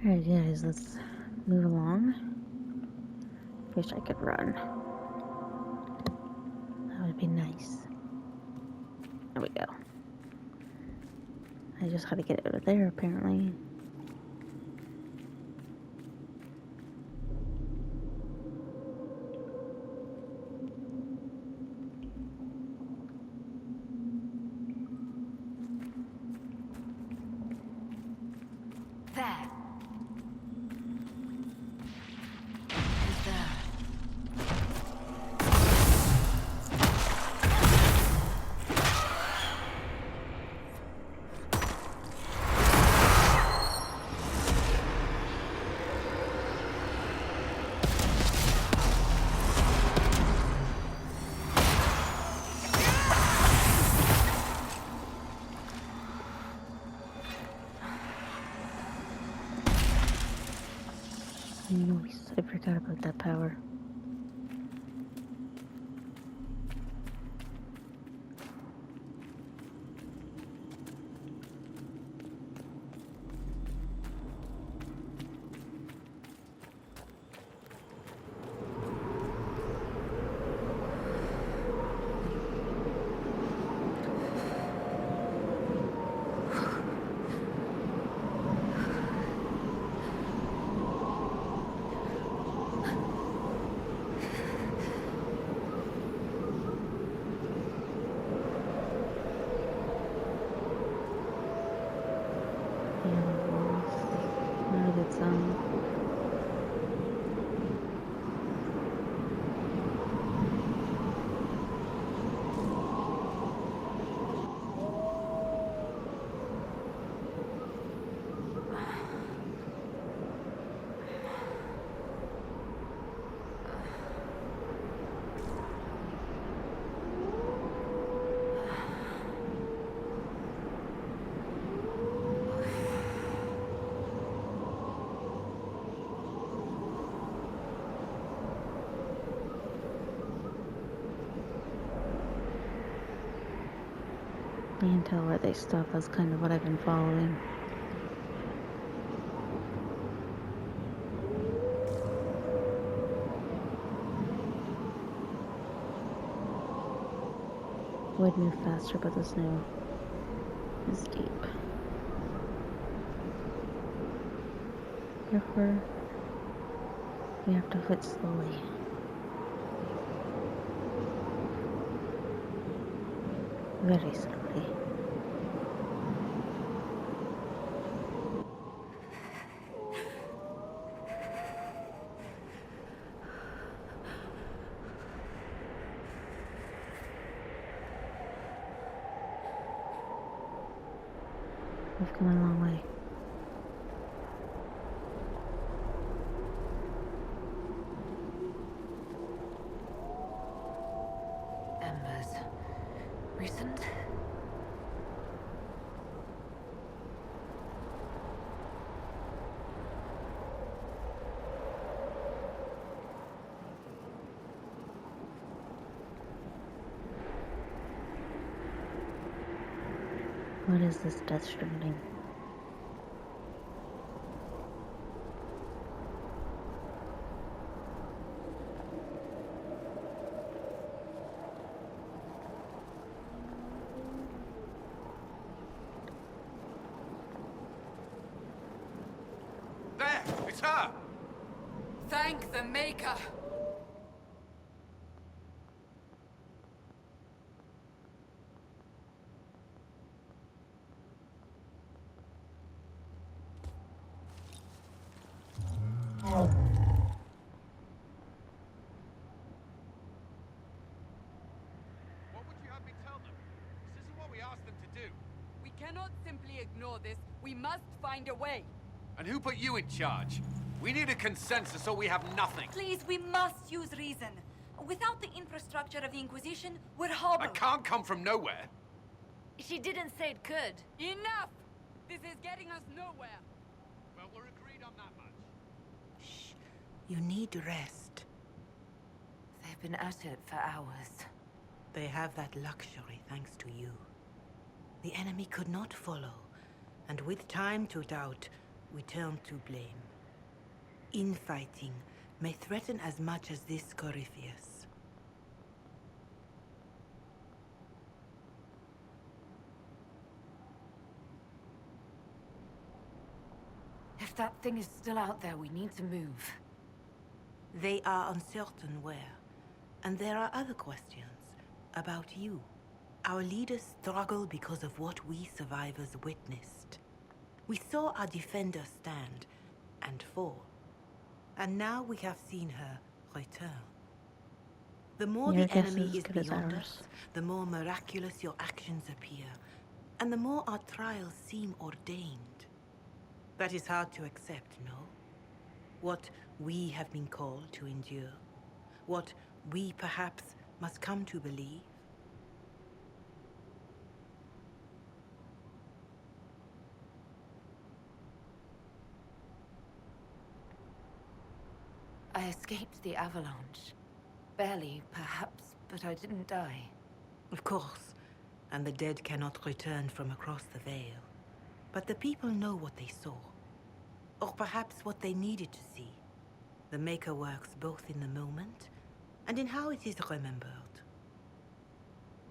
Alright, guys, let's move along. Wish I could run. That would be nice. There we go. I just had to get it over there, apparently. There. Who's there? Nice. I forgot about that power. Not a good sign. I can tell where they stop. That's kind of what I've been following. Would move faster, but the snow is deep. Therefore, we have to foot slowly. Very slowly. We've come a long way. Embers. Recent? What is this Death Stranding? There! It's her! Thank the Maker! What would you have me tell them? This isn't what we asked them to do. We cannot simply ignore this. We must find a way. And who put you in charge? We need a consensus or we have nothing. Please, we must use reason. Without the infrastructure of the Inquisition, we're I hobbled. can't come from nowhere. She didn't say it could. Enough! This is getting us nowhere. Well, we're agreed on that much. Shh. You need rest. They've been at it for hours. They have that luxury thanks to you. The enemy could not follow, and with time to doubt, we turn to blame. Infighting may threaten as much as this Corypheus. If that thing is still out there, we need to move. They are uncertain where. And there are other questions about you. Our leaders struggle because of what we survivors witnessed. We saw our defenders stand and fall. And now we have seen her return. The more Your the guess enemy is is good as beyond ours. us, the more miraculous your actions appear. And the more our trials seem ordained. That is hard to accept, no? What we have been called to endure. What we perhaps must come to believe. I escaped the avalanche. Barely, perhaps, but I didn't die. Of course, and the dead cannot return from across the veil. But the people know what they saw. Or perhaps what they needed to see. The Maker works both in the moment and in how it is remembered.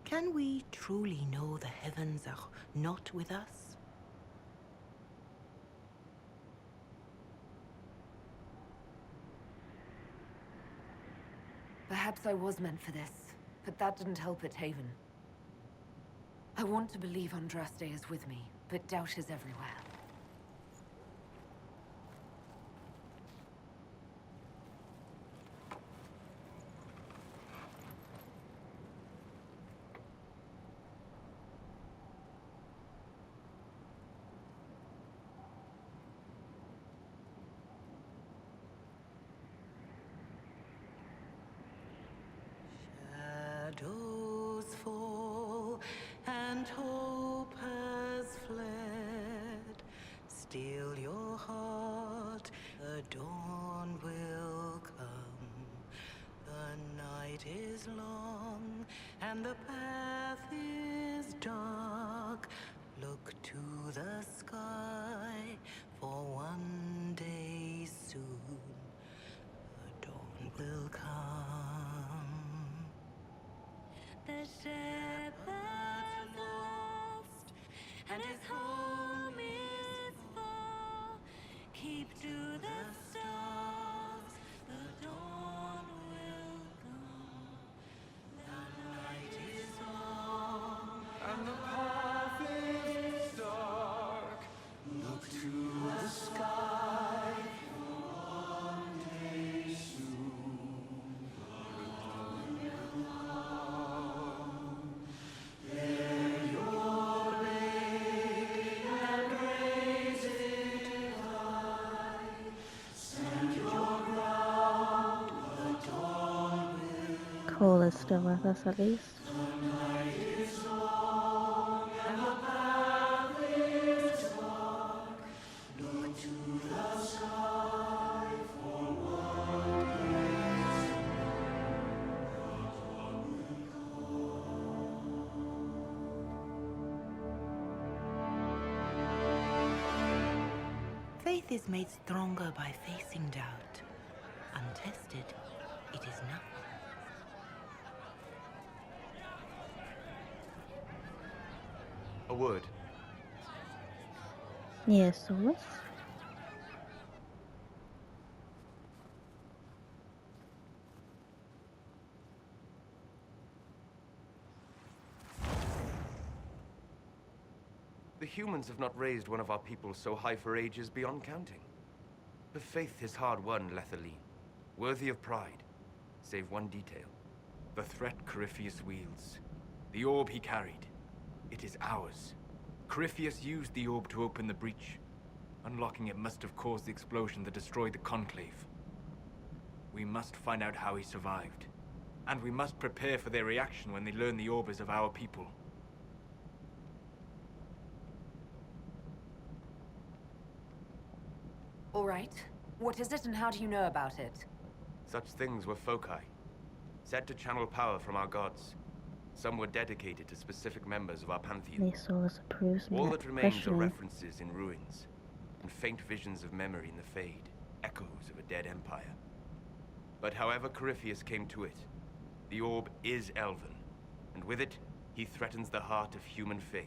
Can we truly know the heavens are not with us? Perhaps I was meant for this, but that didn't help at Haven. I want to believe Andraste is with me, but doubt is everywhere. Shadows fall and hope has fled. Still your heart, the dawn will come. The night is long and the path is dark. Look to the sky for one day soon. The dawn will come. The shepherd's lost, and his home is far. Keep to the stars, the dawn will come. The night is long, And the path is dark. Look to the sky for one day soon. The dawn will come. Bear your blade and raise it high. Stand your ground, the dawn will. Cole is still with us at least. The night is long and the path is dark. Look to the sky for one day soon. The dawn will faith is made stronger by facing doubt. Untested, it is nothing. A word. Yes, Solus. The humans have not raised one of our people so high for ages beyond counting. The faith is hard-won, Lethaline, worthy of pride, save one detail. The threat Corypheus wields. The orb he carried. It is ours. Corypheus used the orb to open the breach. Unlocking it must have caused the explosion that destroyed the Conclave. We must find out how he survived. And we must prepare for their reaction when they learn the orb is of our people. All right. What is it and how do you know about it? Such things were foci, said to channel power from our gods. Some were dedicated to specific members of our pantheon. May Solus approves me All not that remains are questioning. references in ruins. and faint visions of memory in the Fade, echoes of a dead empire. But however Corypheus came to it, the orb is Elven, and with it, he threatens the heart of human faith.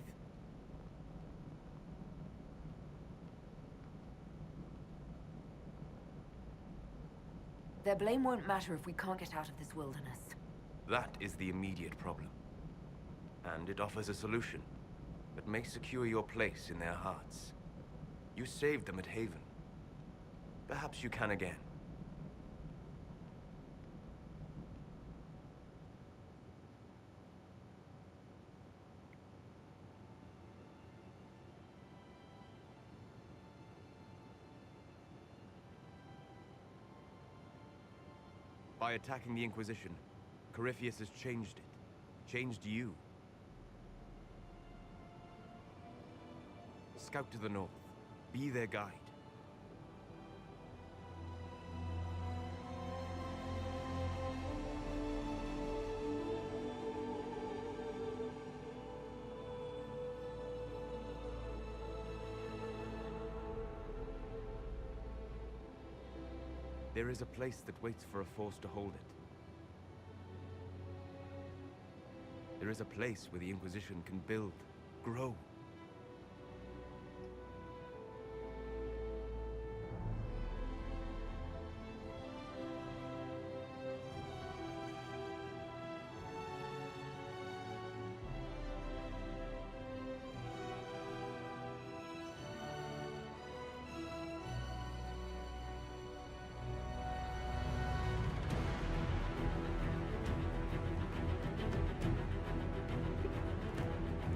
Their blame won't matter if we can't get out of this wilderness. That is the immediate problem. And it offers a solution that may secure your place in their hearts. You saved them at Haven. Perhaps you can again. By attacking the Inquisition, Corypheus has changed it. Changed you. Scout to the north. Be their guide. There is a place that waits for a force to hold it. There is a place where the Inquisition can build, grow.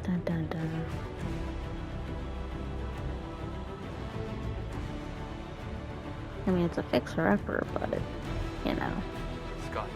Dun dun dun. I mean, it's a fixer-upper, but, you know. Scott.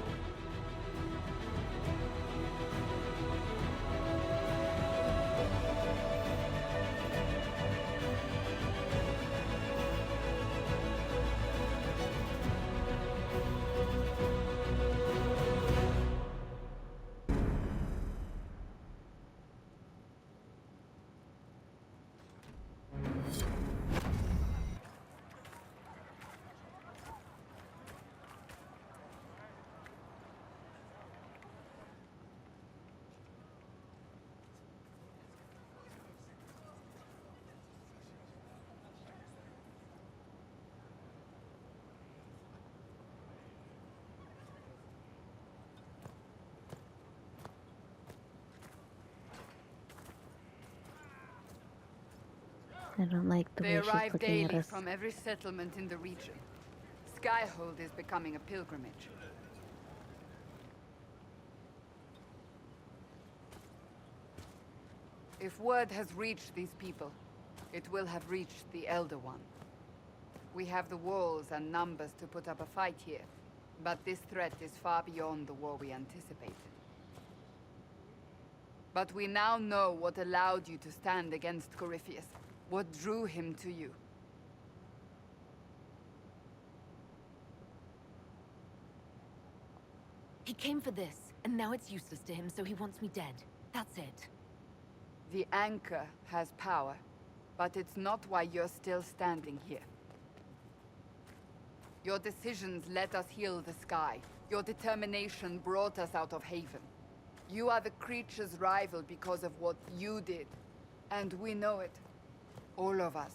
I don't like the They way she's arrive looking at daily us. from every settlement in the region. Skyhold is becoming a pilgrimage. If word has reached these people, it will have reached the Elder One. We have the walls and numbers to put up a fight here, but this threat is far beyond the war we anticipated. But we now know what allowed you to stand against Corypheus, what drew him to you. He came for this, and now it's useless to him, so he wants me dead. That's it. The Anchor has power, but it's not why you're still standing here. Your decisions let us heal the sky. Your determination brought us out of Haven. You are the creature's rival because of what you did. And we know it. All of us.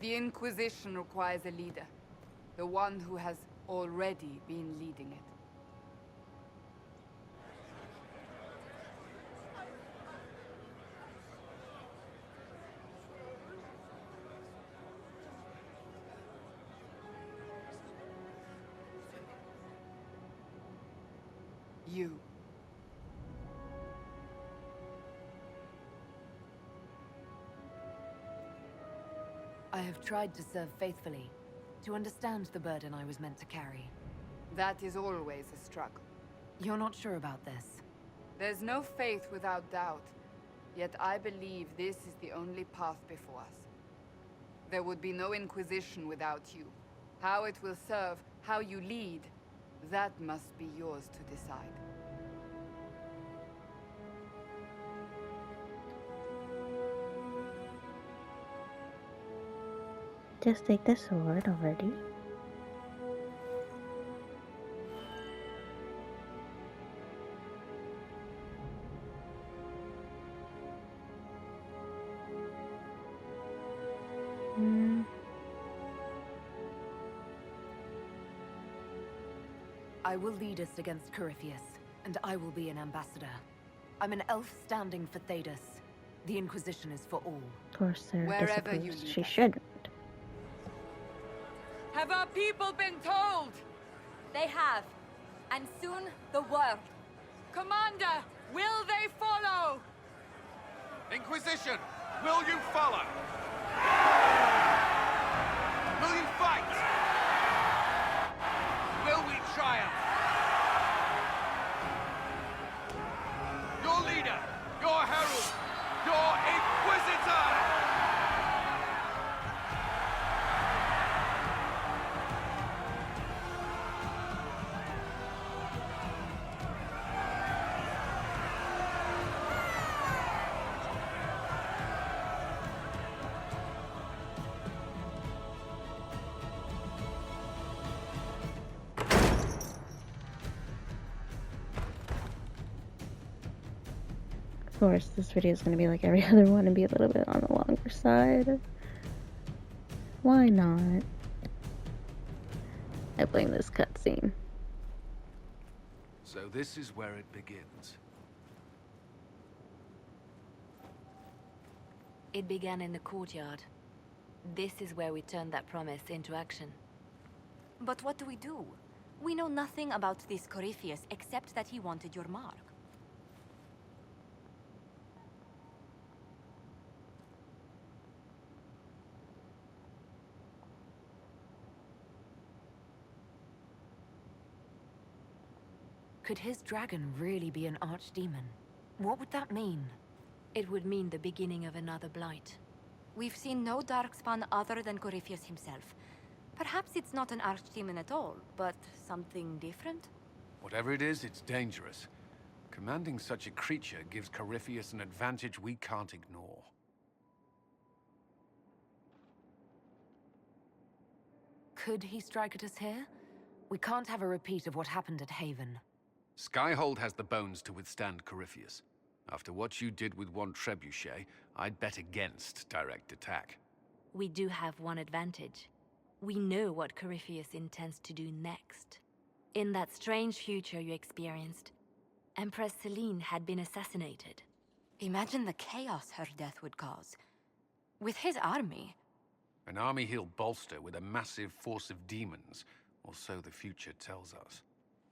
The Inquisition requires a leader. The one who has already been leading it. You. I have tried to serve faithfully, to understand the burden I was meant to carry. That is always a struggle. You're not sure about this? There's no faith without doubt. Yet I believe this is the only path before us. There would be no Inquisition without you. How it will serve, how you lead, that must be yours to decide. Just take the sword already. I will lead us against Corypheus, and I will be an ambassador. I'm an elf standing for Thedas. The Inquisition is for all. Of course, Sarah Wherever you disapproves. lead She us. shouldn't. Have our people been told? They have. And soon, the world. Commander, will they follow? Inquisition, will you follow? Will you fight? Will we triumph? Your leader, your herald, your Inquisitor! Of course, this video is going to be like every other one and be a little bit on the longer side. Why not? I blame this cutscene. So this is where it begins. It began in the courtyard. This is where we turned that promise into action. But what do? We know nothing about this Corypheus except that he wanted your mark. Could his dragon really be an archdemon? What would that mean? It would mean the beginning of another blight. We've seen no darkspawn other than Corypheus himself. Perhaps it's not an archdemon at all, but something different? Whatever it is, it's dangerous. Commanding such a creature gives Corypheus an advantage we can't ignore. Could he strike at us here? We can't have a repeat of what happened at Haven. Skyhold has the bones to withstand Corypheus. After what you did with one trebuchet, I'd bet against direct attack. We do have one advantage. We know what Corypheus intends to do next. In that strange future you experienced, Empress Selene had been assassinated. Imagine the chaos her death would cause. With his army. An army he'll bolster with a massive force of demons, or so the future tells us.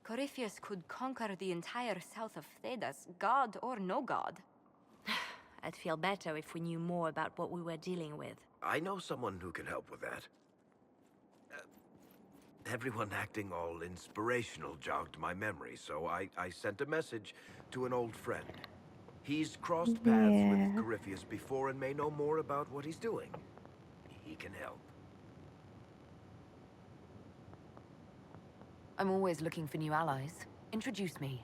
Corypheus could conquer the entire south of Thedas, god or no god. I'd feel better if we knew more about what we were dealing with. I know someone who can help with that. Everyone acting all inspirational jogged my memory, so I sent a message to an old friend. He's crossed paths with Corypheus before and may know more about what he's doing. He can help. I'm always looking for new allies. Introduce me.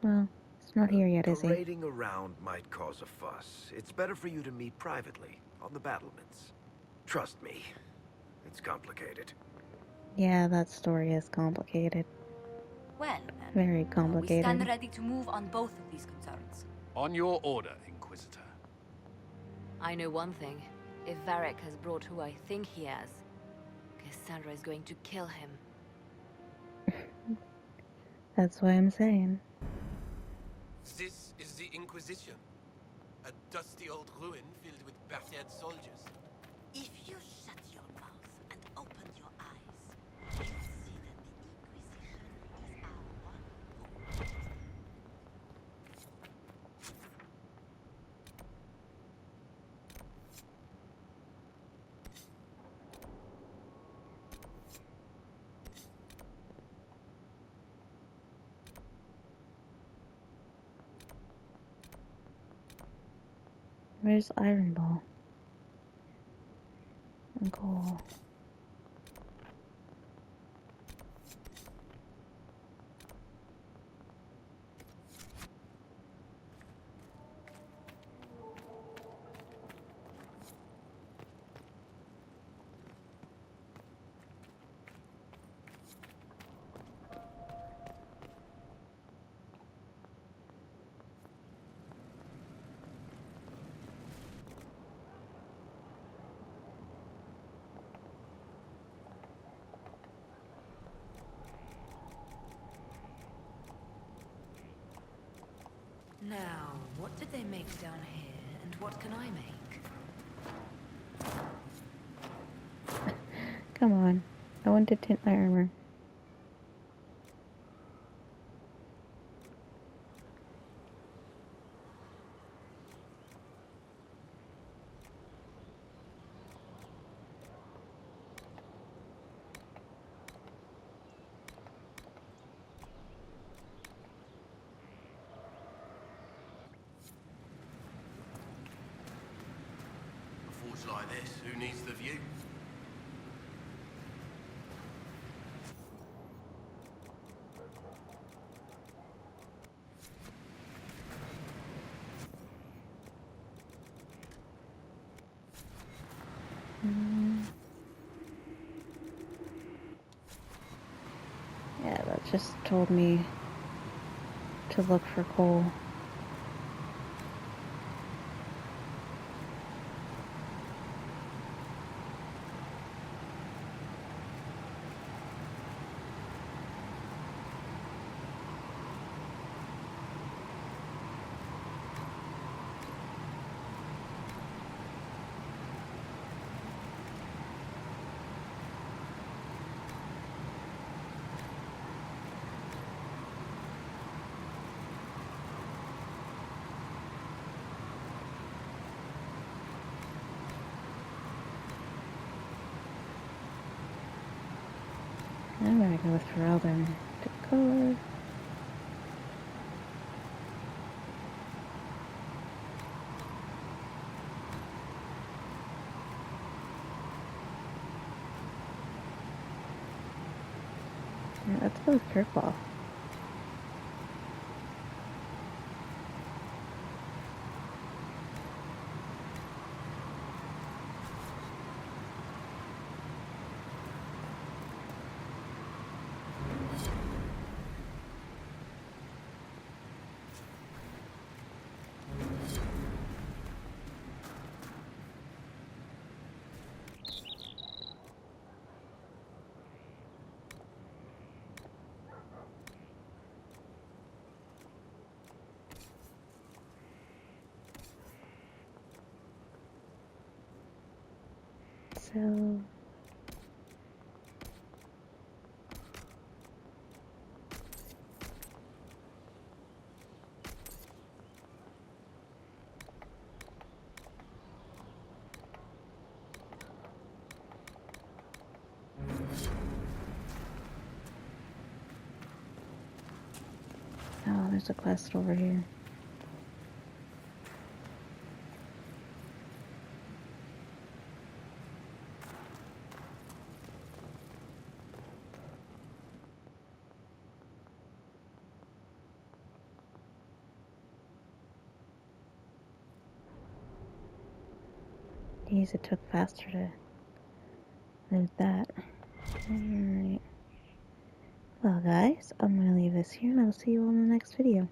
Well, it's not here yet, is he? Parading around might cause a fuss. It's better for you to meet privately, on the battlements. Trust me, it's complicated. Yeah, that story is complicated. Well, Very we complicated. stand ready to move on both of these concerns. On your order, Inquisitor. I know one thing. If Varric has brought who I think he has, Cassandra is going to kill him. That's why I'm saying. This is the Inquisition. A dusty old ruin filled with battered soldiers. If you shut your mouth and open your eyes, you'll see that the Inquisition is our one hope. Where's Iron Ball? And coal. Now, what did they make down here, and what can I make? Come on. I want to tint my armor. A forge like this, who needs the view? Yeah, that just told me to look for coal. I'm gonna go with Ferelden to color. Yeah, let's go with Kirkball. So oh, there's a quest over here. Geez, it took faster to load that. Alright. Well guys, I'm gonna leave this here and I'll see you all in the next video.